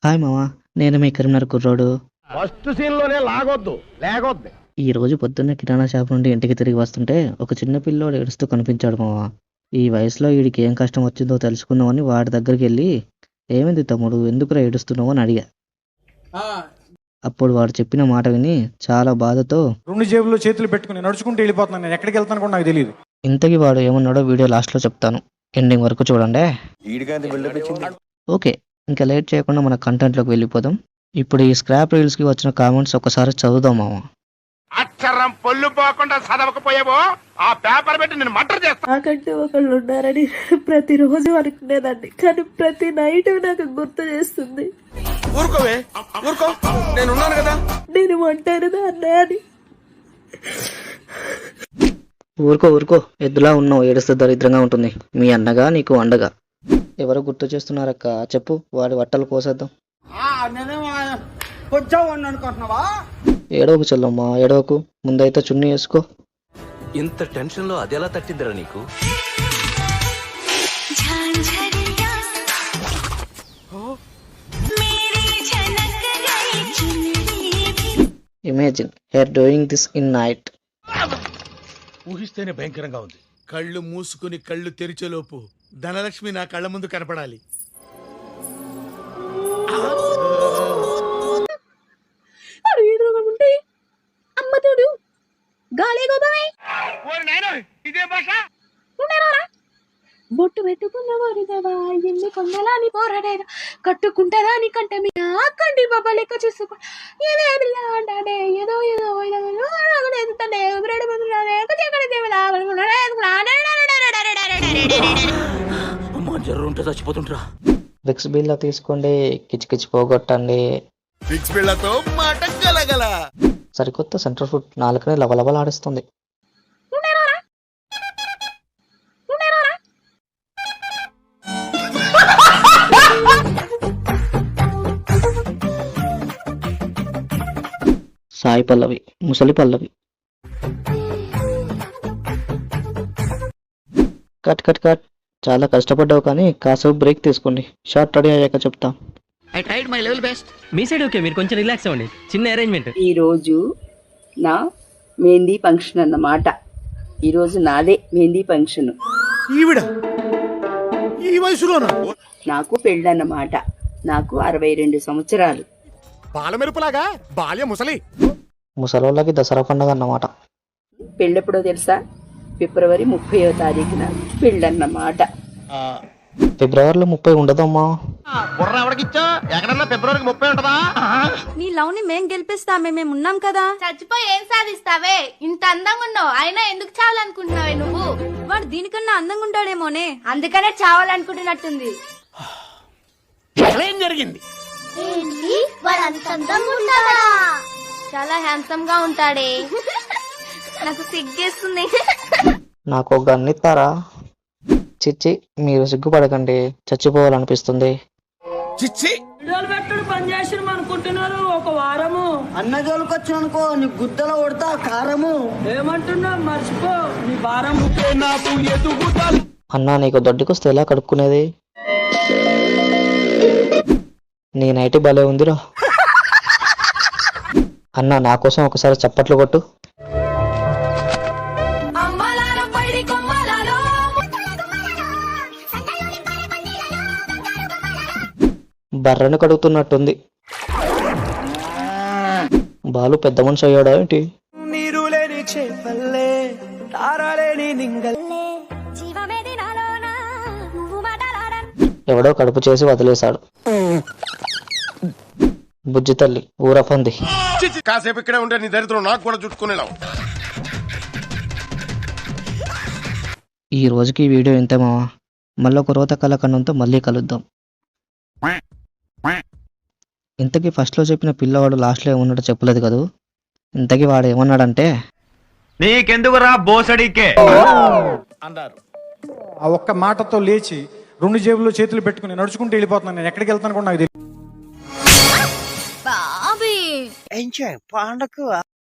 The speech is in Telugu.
హాయ్ మామ, నేను మీ కరీంనగర్ కుర్రోడు. ఫస్ట్ సీన్ లోనే లాగొద్దు లేకొద్దు. ఈ రోజు పొద్దున్నే కిరాణా షాప్ నుండి ఇంటికి తిరిగి వస్తుంటే ఒక చిన్న పిల్లోడు ఏడుస్తూ కనిపించాడు మామ. ఈ వయసులో వీడికి ఏం కష్టం వచ్చిందో తెలుసుకుందామని వాడి దగ్గరికి వెళ్ళి, ఏమైంది తమ్ముడు, ఎందుకురా ఏడుస్తున్నావు అని అడిగా. అప్పుడు వాడు చెప్పిన మాట విని చాలా బాధతో, రెండు జేబుల్లో చేతులు పెట్టుకుని నడుచుకుంటూ వెళ్ళిపోతున్నాను, నేను ఎక్కడికి వెళ్తాను కూడా నాకు తెలియదు. ఇంతకీ వాడు ఏమన్నాడో వీడియో లాస్ట్లో చెప్తాను, ఎండింగ్ వరకు చూడండి. ఓకే, ఇంకా లేట్ చేయకుండా మన కంటెంట్లోకి వెళ్ళిపోదాం. ఇప్పుడు ఈ స్క్రాప్ రీల్స్కి వచ్చిన కామెంట్స్ ఒకసారి చదువుదాం మామ. అక్షరం పొల్లు పోకుండా చదవకపోయావో ఆ పేపర్ పెట్టి నేను మటర్ చేస్తా. నాకంటూ ఒకళ్ళు ఉన్నారని ప్రతిరోజు అనుకునేదాన్ని, కానీ ప్రతి నైట్ నాకు గుర్తు చేస్తుంది ఊరుకోవే ఊరుకో, నేను ఉన్నాను కదా. నేను ఒంటరిదా అన్నయ్యని. ఊరుకో ఊరుకో, ఎద్దులా ఉన్నావు, ఏడుస్తే దరిద్రంగా ఉంటుంది. మీ అన్నగా నీకు అండగా. ఎవరు గుర్తు చేస్తున్నారక్క, చెప్పు, వాడి బట్టలు కోసేద్దాం. ఏడవకు చెల్లమ్మా, ఏడవకు, ముందైతే చున్నీ వేసుకో. ఇంత టెన్షన్ లో అది ఎలా తట్టిందిరా నీకు? Imagine her doing this in night. ఊహిస్తేనే భయంకరంగా ఉంది. కళ్ళు మూసుకుని కళ్ళు తెరిచేలోపు ధనలక్ష్మి నా కళ్ళ ముందు కనపడాలి. ఎదురుగా అమ్మ తోడు గాలి గోదావరి ఇదే భాష. బొట్టు పెట్టుకున్న వారిదేవా ఎన్ని కొందలాని పోరాడేదా, కట్టుకుంటారా నీ కంటే మీ కండి బాబా లెక్క చూసుకో. ఏదో అంటే ఏదో ఏదో అమ్మా జర్రు ఉంటే చచ్చిపోతుంటరా. విక్స్ బిల్ల తీసుకోండి, కిచకిచి పోగొట్టండి. ఫిక్స్ బిళ్ళతో మాట గలగల. సరికొత్త సెంటర్ ఫుడ్ నాలుకనే లవలవలాడిస్తుంది. సాయి పల్లవి, ముసలి పల్లవి. కట్ కట్ కట్, చాలా కష్టపడ్డావు కానీ కాసేపు బ్రేక్ తీసుకోండి. షార్ట్ రెడీ అయ్యాక చెప్తా. I tried my level best. Me side okay, మీరు కొంచెం రిలాక్స్ అవ్వండి. చిన్న అరేంజ్మెంట్. ఈరోజు నా మెహందీ ఫంక్షన్ అన్నమాట. ఈరోజు నాదే మెహందీ ఫంక్షన్. ఈవిడ ఈ వయసులోనా? నాకు పెళ్ళన్నమాట. నాకు 62 సంవత్సరాలు. బాలమెరుపులాగా బాల్య ముసలి. ముసలోళ్ళకి దసరా పండుగ అన్నమాట. పెళ్ళెప్పుడో తెలుసా? ఫిబ్రవరి 30వ తారీఖున పెళ్ళన్నమాట. ఫిబ్రవరిలో 30 ఉండదమ్మా. ఎక్కడన్నా ఫిబ్రవరికి 30 ఉంటదా? నీ లవ్ ని మేం గెలిపిస్తామే, మేము ఉన్నాం కదా. చచ్చిపోయి ఏం సాధిస్తావే? ఇంత అందంగా ఉన్నావు, అయినా ఎందుకు చావాలనుకుంటున్నావే నువ్వు? వాడు దీనికన్నా అందంగా ఉంటాడేమోనే, అందుకనే చావాలనుకుంటున్నట్టుంది. ఏం జరిగింది? చాలా హ్యాండ్సమ్ గా ఉంటాడే. నాకు సిగ్గేస్తుంది. నాకు ఒక గన్నిస్తారా? చిచ్చి, మీరు సిగ్గుపడకండి, చచ్చిపోవాలనిపిస్తుంది. చిచ్చి పెట్టడు పని చేసిన అనుకుంటున్నారు. ఒక వారము అన్న జోలికొచ్చిన అనుకో, నీ గుద్దలో కొడతా కారము. ఏమంటున్నా మర్చిపో నీ భారం. అన్నా, నీకు దొడ్డికొస్తే ఎలా కడుక్కునేది? నీ నైటి భలే ఉందిరా. అన్నా, నా కోసం ఒకసారి చప్పట్లు కొట్టు. బర్రెను కడుగుతున్నట్టుంది. బాలు పెద్ద మనిషి అయ్యాడా ఏంటి? ఎవడో కడుపు చేసి వదిలేశాడు. బుజ్జి తల్లి, ఊరపంది. కాసేపు ఇక్కడే ఉంటే నీ దరిద్రం నాకు కూడా చుట్టుకునేలావు. ఈ రోజుకి ఈ వీడియో ఇంతే మావా. మళ్ళీ ఒక రోత కళ కన్నంతో మళ్ళీ కలుద్దాం. ఇంతకీ ఫస్ట్లో చెప్పిన పిల్లవాడు లాస్ట్లో ఏమన్నాడో చెప్పలేదు కదూ. ఇంతకీ వాడు ఏమన్నాడంటే, నీకెందుకురా బోసడికే అన్నారు. ఆ ఒక్క మాటతో లేచి రెండు జేబుల్లో చేతులు పెట్టుకుని నడుచుకుంటూ వెళ్ళిపోతున్నాను, నేను ఎక్కడికి వెళ్తాను కూడా నాకు తెలియదు. బాబీ